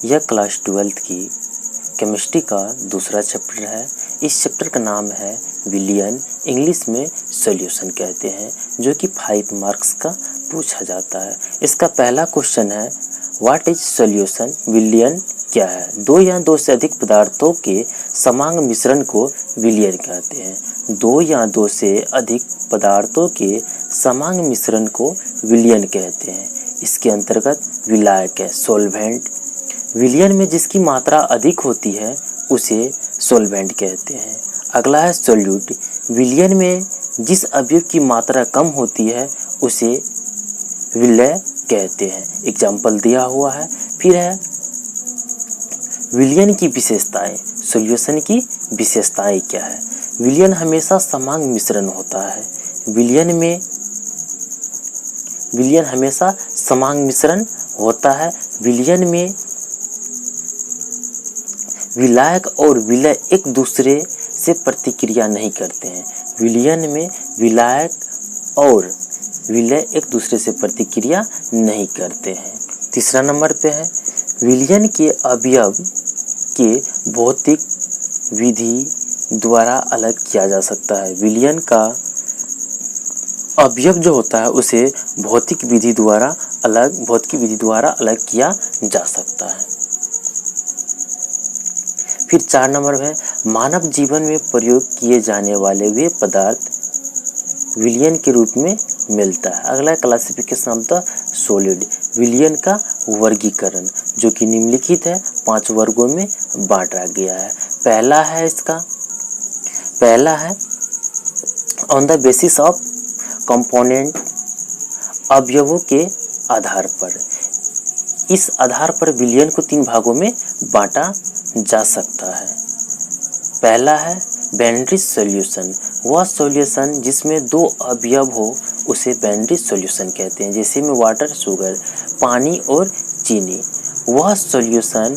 यह class 12th की chemistry का दूसरा चैप्टर है। इस चैप्टर का नाम है विलियन, इंग्लिश में सॉल्यूशन कहते हैं, जो कि 5 मार्क्स का पूछा जाता है। इसका पहला क्वेश्चन है व्हाट इज सॉल्यूशन। विलियन क्या है? दो या दो से अधिक पदार्थों के समांग मिश्रण को विलियन कहते हैं। दो या दो से अधिक पदार्थों के समांग मिश्रण को विलियन कहते हैं। इसके अंतर्गत विलायक है सॉल्वेंट। विलियन में जिसकी मात्रा अधिक होती है उसे सॉल्वेंट कहते हैं। अगला है सॉल्यूट। विलियन में जिस अवयव की मात्रा कम होती है उसे विलय कहते हैं। एग्जाम्पल दिया हुआ है। फिर है विलियन की विशेषताएं। सॉल्यूशन की विशेषताएं क्या है? विलियन हमेशा समांग मिश्रण होता है। विलियन हमेशा समांग मिश्रण होता है। विलियन में विलायक और विलय एक दूसरे से प्रतिक्रिया नहीं करते हैं। विलियन में विलायक और विलय एक दूसरे से प्रतिक्रिया नहीं करते हैं। तीसरा नंबर पे है विलियन के अवयव के भौतिक विधि द्वारा अलग किया जा सकता है। विलियन का अवयव जो होता है उसे भौतिक विधि द्वारा अलग किया जा सकता है। फिर 4 नंबर है मानव जीवन में प्रयोग किए जाने वाले वे पदार्थ विलियन के रूप में मिलता है। अगला क्लासिफिकेशन ऑफ द सॉलिड। विलियन का वर्गीकरण जो कि निम्नलिखित है, 5 वर्गों में बांटा गया है। पहला है on the basis of component, अवयवों के आधार पर। इस आधार पर विलियन को 3 भागों में बांटा जा सकता है। पहला है बाइनरी सॉल्यूशन। वह सॉल्यूशन जिसमें 2 अवयव हो उसे बाइनरी सॉल्यूशन कहते हैं, जैसे में वाटर, शुगर, पानी और चीनी। वह सॉल्यूशन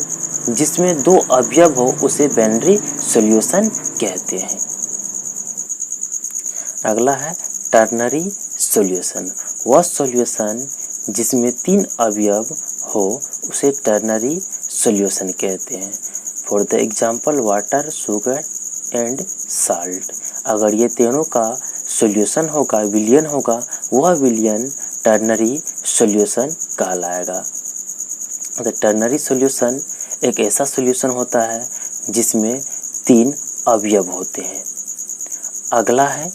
जिसमें 2 अवयव हो उसे बाइनरी सॉल्यूशन कहते हैं। अगला है टर्नरी सॉल्यूशन। वह सॉल्यूशन जिसमें 3 अवयव हो उसे टर्नरी सॉल्यूशन कहते हैं। For the example water, sugar and salt. अगर ये तीनों का सॉल्यूशन होगा, विलियन होगा, वह विलियन टर्नरी सॉल्यूशन कहलाएगा। द टर्नरी सॉल्यूशन एक ऐसा सॉल्यूशन होता है जिसमें 3 अवयव होते हैं। अगला है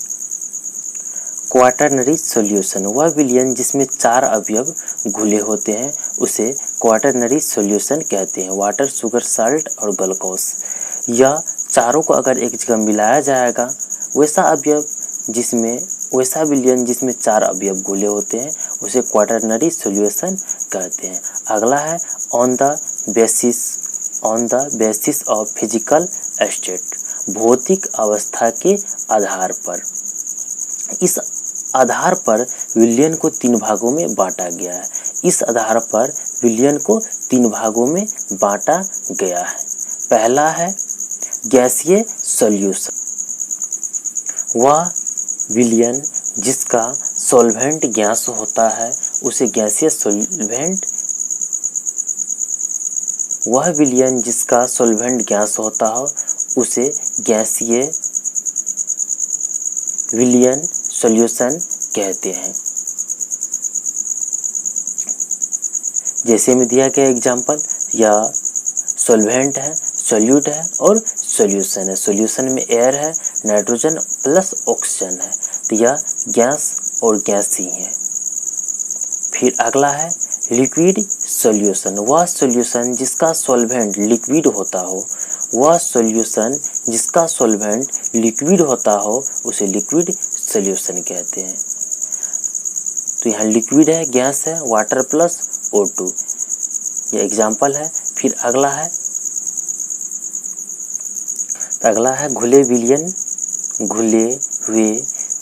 क्वाटरनरी सॉल्यूशन। वह विलियन जिसमें 4 अवयव घुले होते हैं उसे क्वाटरनरी सॉल्यूशन कहते हैं। वाटर, शुगर, साल्ट और ग्लूकोज। यह चारों को अगर एक जगह मिलाया जाएगा, वैसा विलियन जिसमें 4 अवयव घुले होते हैं उसे क्वाटरनरी सॉल्यूशन कहते हैं। अगला है on the basis of physical state. भौतिक अवस्था के आधार पर। इस आधार पर विलियन को 3 भागों में बांटा गया है। पहला है गैसीय सॉल्यूशन। वह विलियन जिसका सॉल्वेंट गैस होता है उसे गैसीय सॉल्वेंट। वह विलियन जिसका सॉल्वेंट गैस होता हो उसे गैसीय विलियन सॉल्यूशन कहते हैं। जैसे में दिया गया एग्जाम्पल, यह सॉल्वेंट है, सॉल्यूट है और सॉल्यूशन है। सॉल्यूशन में एयर है, नाइट्रोजन प्लस ऑक्सीजन है, तो यह गैस और गैस ही है। फिर अगला है लिक्विड सॉल्यूशन। वह सॉल्यूशन जिसका सॉल्वेंट लिक्विड होता हो, उसे लिक्विड सॉल्यूशन कहते हैं। तो यहाँ लिक्विड है, गैस है, वाटर प्लस O2, ये एग्जाम्पल है। फिर अगला है घुले हुए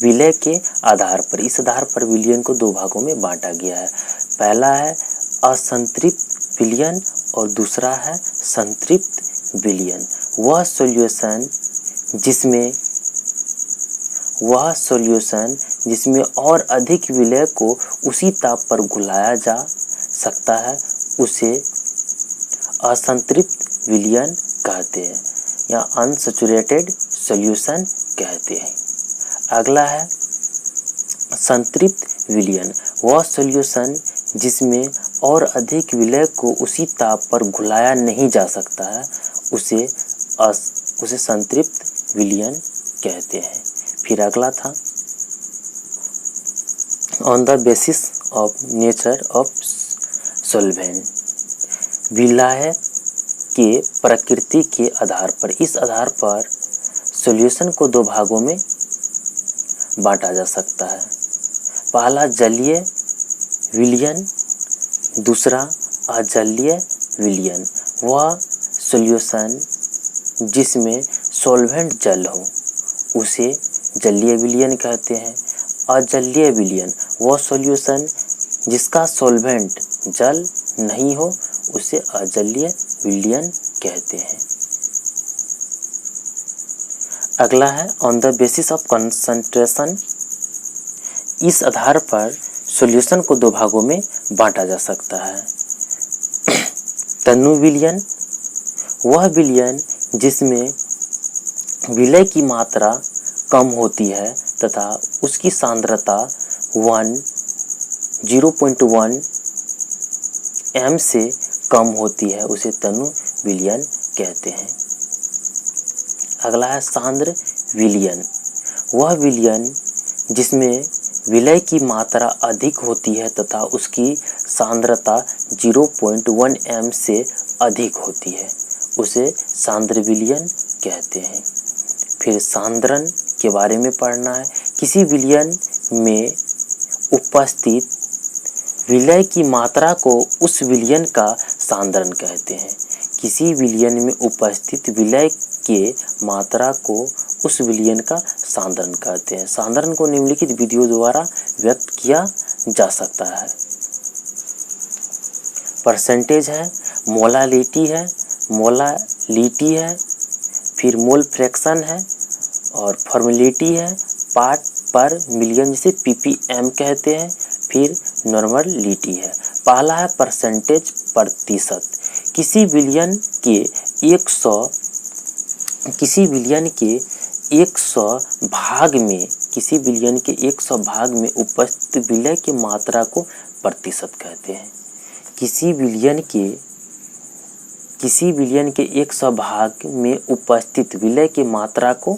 विलय के आधार पर। इस आधार पर विलियन को 2 भागों में बांटा गया है। पहला है असंतृप्त विलियन और दूसरा है संतृप्त विलियन। वह सॉल्यूशन जिसमें और अधिक विलय को उसी ताप पर घुलाया जा सकता है उसे असंतृप्त विलयन कहते हैं या अनसैचुरेटेड सॉल्यूशन कहते हैं। अगला है संतृप्त विलयन, वह सॉल्यूशन जिसमें और अधिक विलय को उसी ताप पर घुलाया नहीं जा सकता है, उसे संतृप्त विलयन कहते हैं। फिर अगला था on the basis of nature of solvent, विलय के प्रकृति के आधार पर, इस आधार पर सॉल्यूशन को दो भागों में बांटा जा सकता है। पहला जलीय विलयन, दूसरा अजलीय विलयन। वह सॉल्यूशन जिसमें सॉल्वेंट जल हो उसे जलीय विलयन कहते हैं। अजलीय विलयन, वह सॉल्यूशन जिसका सॉल्वेंट जल नहीं हो उसे अजलीय विलयन कहते हैं। अगला है on the basis of concentration, इस आधार पर सॉल्यूशन को दो भागों में बांटा जा सकता है। तनु विलयन, वह विलयन जिसमें विलय की मात्रा कम होती है तथा उसकी सांद्रता 0.1 m से कम होती है, उसे तनु विलयन कहते हैं। अगला है सांद्र विलयन, वह विलयन जिसमें विलय की मात्रा अधिक होती है तथा उसकी सांद्रता 0.1 m से अधिक होती है, उसे सांद्र विलयन कहते हैं। फिर सांद्रण के बारे में पढ़ना है। किसी विलयन में उपस्थित विलय की मात्रा को उस विलयन का सांद्रण कहते हैं। किसी विलयन में उपस्थित विलय के मात्रा को उस विलयन का सांद्रण कहते हैं। सांद्रण को निम्नलिखित विधियों द्वारा व्यक्त किया जा सकता है। परसेंटेज है, मोलालिटी है, फिर मोल फ्रैक्शन है और फॉर्मेलिटी है, पार्ट पर मिलियन जिसे ppm कहते हैं, फिर नॉर्मलिटी है। पहला है परसेंटेज, प्रतिशत। किसी विलयन के 100 भाग में उपस्थित विलय की मात्रा को प्रतिशत कहते हैं। किसी विलयन के 100 भाग में उपस्थित विलय की मात्रा को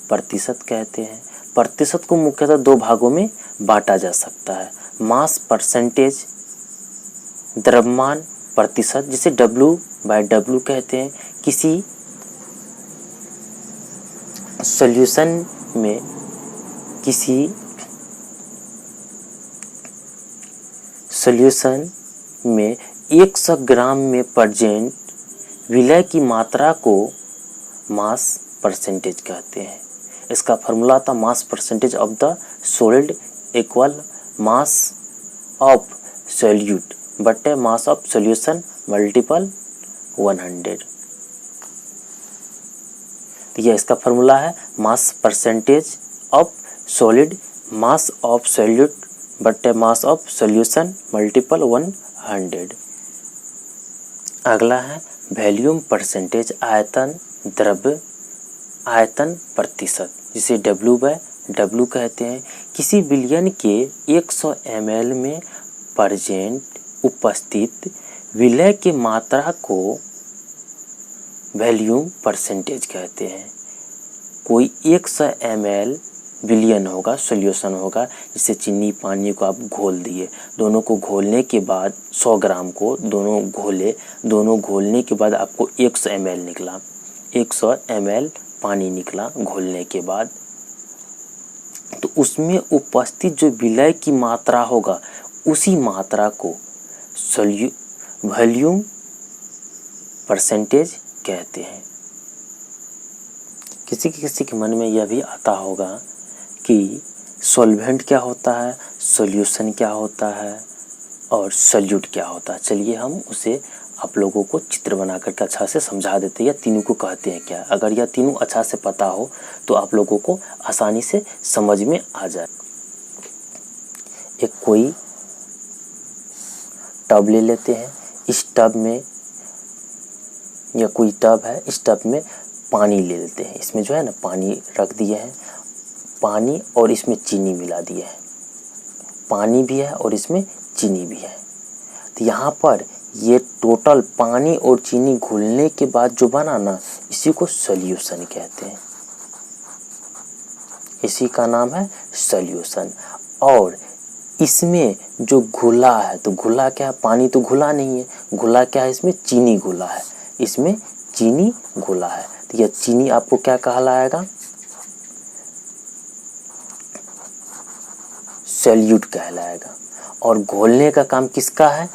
प्रतिशत कहते हैं। प्रतिशत को मुख्यतः दो भागों में बांटा जा सकता है। मास परसेंटेज, द्रव्यमान प्रतिशत जिसे W/W कहते हैं। किसी सॉल्यूशन में 100 ग्राम में प्रेजेंट विलय की मात्रा को मास परसेंटेज कहते हैं। इसका फॉर्मूला था mass percentage of the solid equal mass of solute बटे मास ऑफ सॉल्यूशन मल्टीपल 100। तो यह इसका फॉर्मूला है mass percentage of solid mass of solute बटे मास ऑफ सॉल्यूशन मल्टीपल 100। अगला है वॉल्यूम परसेंटेज, आयतन, द्रव्य आयतन प्रतिशत जिसे W/W कहते हैं। किसी विलयन के 100 ml में प्रेजेंट उपस्थित विलय की मात्रा को वॉल्यूम परसेंटेज कहते हैं। कोई 100 ml विलयन होगा, सॉल्यूशन होगा, जिससे चीनी पानी को आप घोल दिए, दोनों को घोलने के बाद 100 ग्राम को दोनों घोलने के बाद आपको 100 ml निकला, 100 ml पानी निकला घोलने के बाद, तो उसमें उपस्थित जो विलय की मात्रा होगा उसी मात्रा को वॉल्यूम परसेंटेज कहते हैं। किसी के मन में यह भी आता होगा कि सॉल्वेंट क्या होता है, सॉल्यूशन क्या होता है और सॉल्यूट क्या होता है। चलिए हम उसे आप लोगों को चित्र बना करके अच्छा से समझा देते हैं, या तीनों को कहते हैं क्या। अगर यह तीनों अच्छा से पता हो तो आप लोगों को आसानी से समझ में आ जाए। एक कोई टब ले लेते हैं, इस टब में या कोई टब है, इस टब में पानी ले लेते हैं। इसमें जो है ना पानी रख दिए हैं, पानी और इसमें चीनी मिला दिए हैं, पानी भी है और इसमें चीनी भी है। तो यहाँ पर ये टोटल पानी और चीनी घुलने के बाद जो बना ना, इसी को सॉल्यूशन कहते हैं, इसी का नाम है सॉल्यूशन। और इसमें जो घुला है, तो घुला क्या है, पानी तो घुला नहीं है, घुला क्या है, इसमें चीनी घुला है, इसमें चीनी घुला है। तो यह चीनी आपको क्या कहलाएगा, सॉल्यूट कहलाएगा। और घोलने का काम किसका है,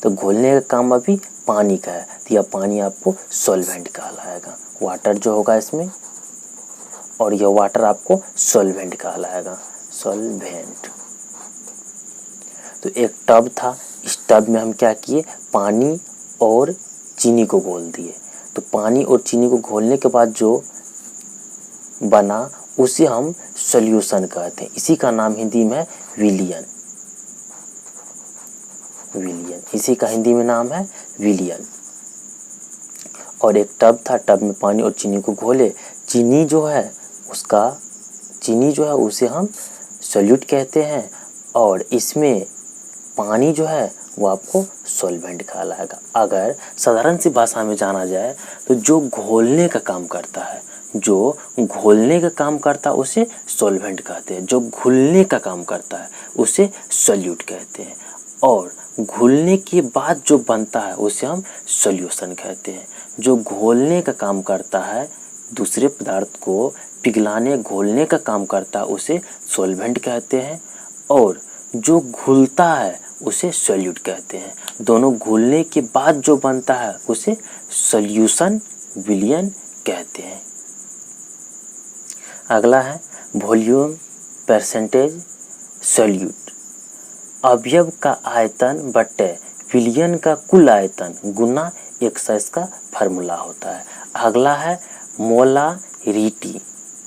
तो घोलने का काम अभी पानी का है, तो यह पानी आपको सॉल्वेंट कहलाएगा, वाटर जो होगा इसमें, और यह वाटर आपको सॉल्वेंट कहलाएगा, सॉल्वेंट। तो एक टब था, इस टब में हम क्या किए, पानी और चीनी को घोल दिए। तो पानी और चीनी को घोलने के बाद जो बना उसे हम सॉल्यूशन कहते हैं, इसी का नाम हिंदी में है विलियन, विलियन, इसी का हिंदी में नाम है विलियन। और एक टब था, टब में पानी और चीनी को घोले, चीनी जो है उसे हम सॉल्यूट कहते हैं, और इसमें पानी जो है वो आपको सॉल्वेंट कहलाएगा। अगर साधारण सी भाषा में जाना जाए तो जो घोलने का काम करता है, जो घोलने का काम करता है उसे सॉल्वेंट कहते हैं, जो घुलने का काम करता है उसे सॉल्यूट कहते हैं, और घुलने के बाद जो बनता है उसे हम सॉल्यूशन कहते हैं। जो घोलने का काम करता है, दूसरे पदार्थ को पिघलाने घोलने का काम करता है उसे सॉल्वेंट कहते हैं, और जो घुलता है उसे सॉल्यूट कहते हैं। दोनों घुलने के बाद जो बनता है उसे सॉल्यूशन, विलियन कहते हैं। अगला है वॉल्यूम परसेंटेज सॉल्यूट। अवयव का आयतन बटे विलियन का कुल आयतन गुना 100 का फार्मूला होता है। अगला है मोलारिटी,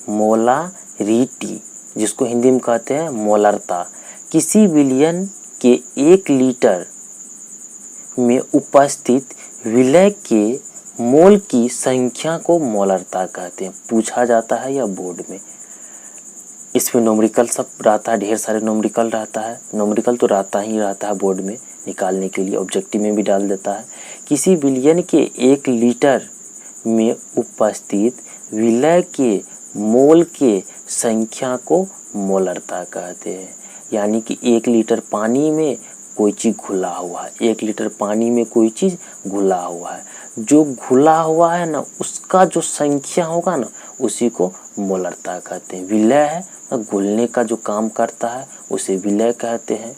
मोलारिटी जिसको हिंदी में कहते हैं मोलरता। किसी विलियन के 1 लीटर में उपस्थित विलय के मोल की संख्या को मोलरता कहते हैं। पूछा जाता है या बोर्ड में, इसमें नोमरिकल सब रहता है, ढेर सारे नोमरिकल रहता है, नोमरिकल तो रहता है बोर्ड में निकालने के लिए, ऑब्जेक्टिव में भी डाल देता है। किसी विलियन के 1 लीटर में उपस्थित विलय के मोल के संख्या को मोलरता कहते हैं। यानी कि 1 लीटर पानी में कोई चीज़ घुला हुआ है, 1 लीटर पानी में कोई चीज़ घुला हुआ है, जो घुला हुआ है ना उसका जो संख्या होगा ना उसी को मोलरता कहते हैं। विलय है ना, घुलने का जो काम करता है उसे विलय कहते हैं।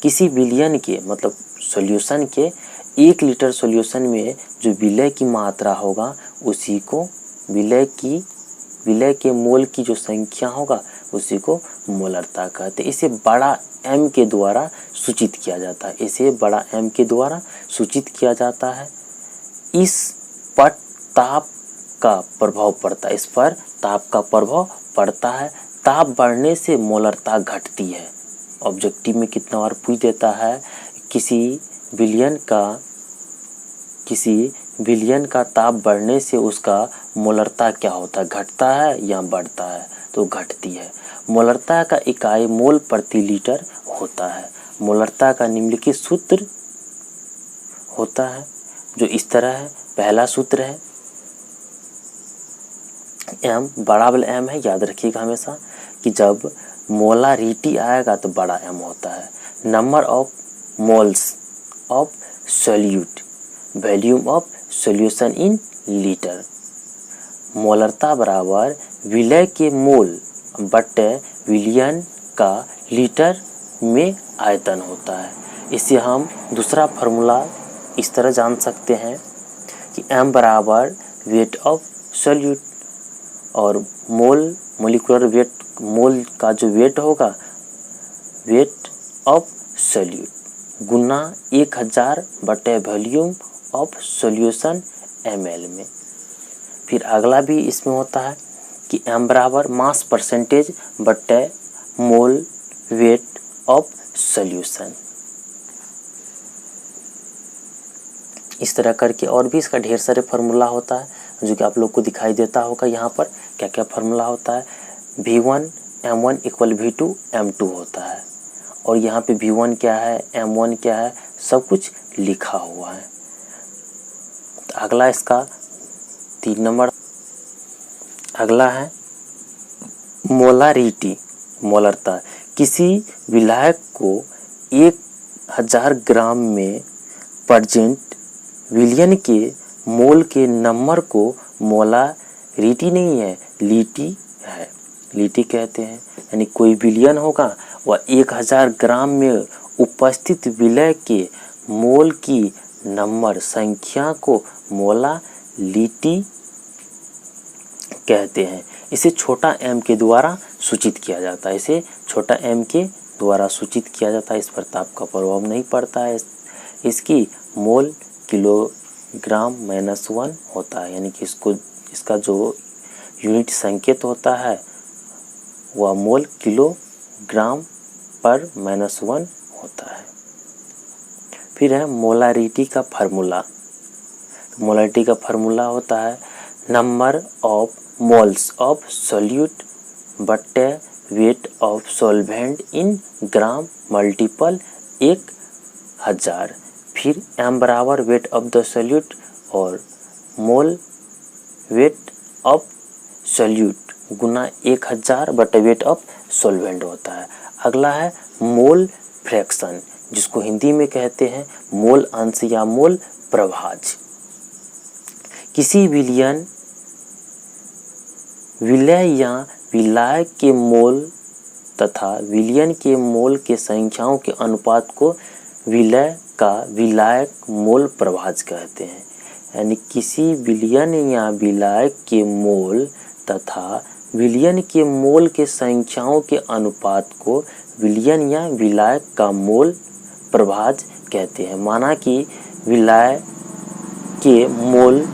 किसी विलियन के मतलब सॉल्यूशन के 1 लीटर सॉल्यूशन में जो विलय की मात्रा होगा उसी को विलय के मोल की जो संख्या होगा उसी को मोलरता कहते हैं। इसे बड़ा M के द्वारा सूचित किया जाता है, इसे बड़ा M के द्वारा सूचित किया जाता है। इस पर ताप का प्रभाव पड़ता है, इस पर ताप का प्रभाव पड़ता है। ताप बढ़ने से मोलरता घटती है। ऑब्जेक्टिव में कितना बार पूछ देता है, किसी विलियन का ताप बढ़ने से उसका मोलरता क्या होता है, घटता है या बढ़ता है, तो घटती है। मोलरता का इकाई मोल प्रति लीटर होता है। मोलरता का निम्नलिखित सूत्र होता है जो इस तरह है। पहला सूत्र है M, बड़ा वाला M है, याद रखिएगा हमेशा कि जब मोलारिटी आएगा तो बड़ा M होता है। Number of moles of solute, volume of solution in litre. मोलरता बराबर विलय के मोल बटे विलियन का लीटर में आयतन होता है। इसे हम दूसरा फार्मूला इस तरह जान सकते हैं कि M बराबर वेट ऑफ सॉल्यूट, और मोलिकुलर वेट, मोल का जो वेट होगा वेट ऑफ सॉल्यूट गुना 1000 बटे वॉल्यूम ऑफ सॉल्यूशन ml में। फिर अगला भी इसमें होता है कि M बराबर मास परसेंटेज बटे मोल वेट ऑफ सॉल्यूशन। इस तरह करके और भी इसका ढेर सारे फार्मूला होता है जो कि आप लोग को दिखाई देता होगा। यहाँ पर क्या क्या फार्मूला होता है, V1 M1 equal V2 M2 होता है, और यहाँ पे V1 क्या है, M1 क्या है, सब कुछ लिखा हुआ है। तो अगला इसका 3 नंबर, अगला है मोलारिटी, मोलरता। किसी विलायक को 1000 ग्राम में प्रेजेंट विलियन के मोल के नंबर को मोलारिटी नहीं है, लीटी है, लीटी कहते हैं। यानी कोई विलियन होगा वह 1000 ग्राम में उपस्थित विलय के मोल की नंबर संख्या को मोलालिटी कहते हैं। इसे छोटा m के द्वारा सूचित किया जाता है, इसे छोटा m के द्वारा सूचित किया जाता है। इस पर ताप का प्रभाव नहीं पड़ता है। इसकी मोल किलोग्राम -1 होता है, यानी कि इसका जो यूनिट संकेत होता है वह मोल किलोग्राम पर -1 होता है। फिर है मोलारिटी का फार्मूला। मोलारिटी का फार्मूला होता है number of moles of solute बट्टे weight of solvent in gram multiple 1000। फिर m बराबर वेट ऑफ द सोल्यूट और मोल वेट ऑफ सोल्यूट गुना 1000 बटे वेट ऑफ सॉल्वेंट होता है। अगला है मोल फ्रैक्शन, जिसको हिंदी में कहते हैं मोल अंश या मोल प्रभाज। किसी विलयन विलय या विलायक के मोल तथा विलयन के मोल के संख्याओं के अनुपात को विलय का विलायक मोल प्रभाज कहते हैं। यानी किसी विलयन या विलायक के मोल तथा विलयन के मोल के संख्याओं के अनुपात को विलयन या विलायक का मोल प्रभाज कहते हैं। माना कि विलय के मोल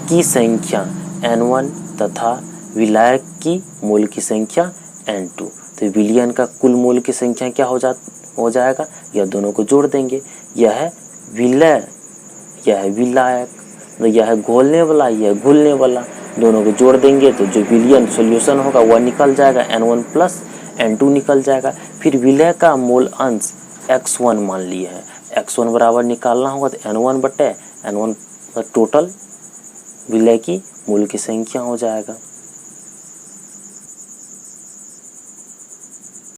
की संख्या N1 तथा विलायक की मोल की संख्या N2, तो विलयन का कुल मोल की संख्या क्या हो जाएगा, यह दोनों को जोड़ देंगे। यह है विलय, यह है विलायक, तो यह है घोलने वाला, यह घुलने वाला, दोनों को जोड़ देंगे तो जो विलयन सॉल्यूशन होगा वह निकल जाएगा, N1 प्लस N2 निकल जाएगा। फिर विलय का मोल अंश X1 मान लिया है, X1 बराबर निकालना होगा तो N1 बटे N1 टोटल विलय की मोल की संख्या हो जाएगा।